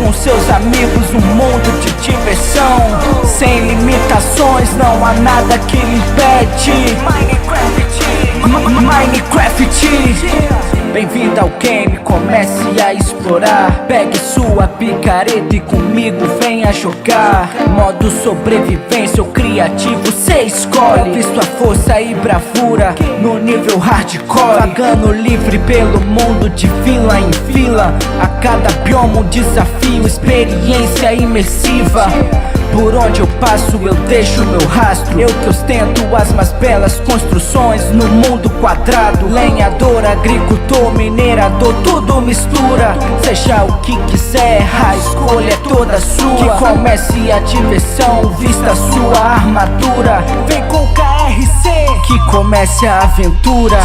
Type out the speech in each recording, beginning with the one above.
com seus amigos, um mundo de diversão. Sem limitações, não há nada que lhe impede. Minecraft. Bem-vindo ao game, comece a explorar. Pegue sua picareta e comigo venha jogar. Modo sobrevivência ou criativo, cê escolhe. Visto a força e bravura no nível hardcore. Vagando livre pelo mundo de fila em fila. A cada bioma um desafio, experiência imersiva. Por onde eu passo eu deixo meu rastro. Eu que ostento as mais belas construções no mundo quadrado. Lenhador, agricultor, minerador, tudo mistura. Seja o que quiser, a escolha é toda sua. Que comece a diversão, vista sua armadura. Vem com o KRC, que comece a aventura.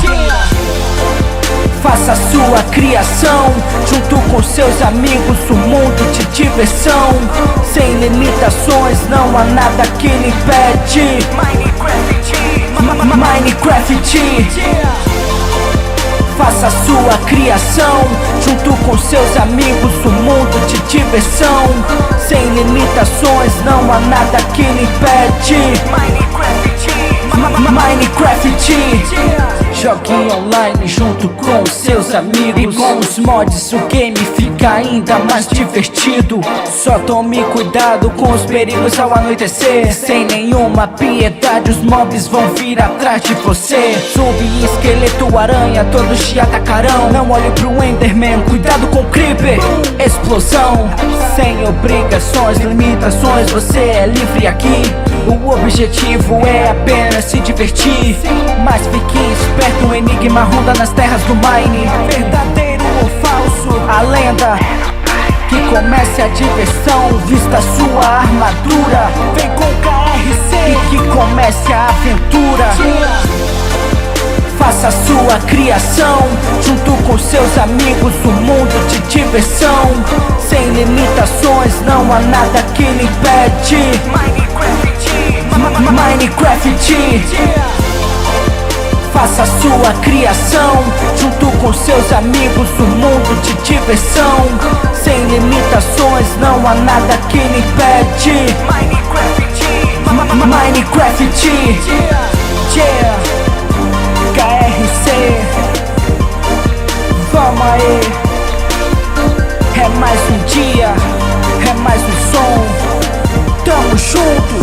Faça sua criação, junto com seus amigos, um mundo de diversão. Sem limitações, não há nada que lhe impede. Minecraft. Faça sua criação, junto com seus amigos, um mundo de diversão. Sem limitações, não há nada que lhe impede. Minecraft. Jogue online junto com seus amigos. E com os mods o game fica ainda mais divertido. Só tome cuidado com os perigos ao anoitecer. Sem nenhuma piedade os mobs vão vir atrás de você. Zumbi, esqueleto, aranha, todos te atacarão. Não olhe pro Enderman, cuidado com o Creeper. Explosão, sem obrigações, limitações, você é livre aqui. O objetivo é apenas se divertir. Mas fique esperto, um enigma ronda nas terras do Mine. Verdadeiro ou falso, a lenda. Que comece a diversão, vista sua armadura. Vem com o KRC, e que comece a aventura. Faça sua criação, junto com seus amigos, um mundo de diversão. Sem limitações, não há nada que lhe impede. Minecraft. Faça sua criação, junto com seus amigos, um mundo de diversão. Sem limitações, não há nada que lhe impede. Minecraft. Yeah. KRC. Vamos aí. É mais um dia, é mais um som. Tamo junto.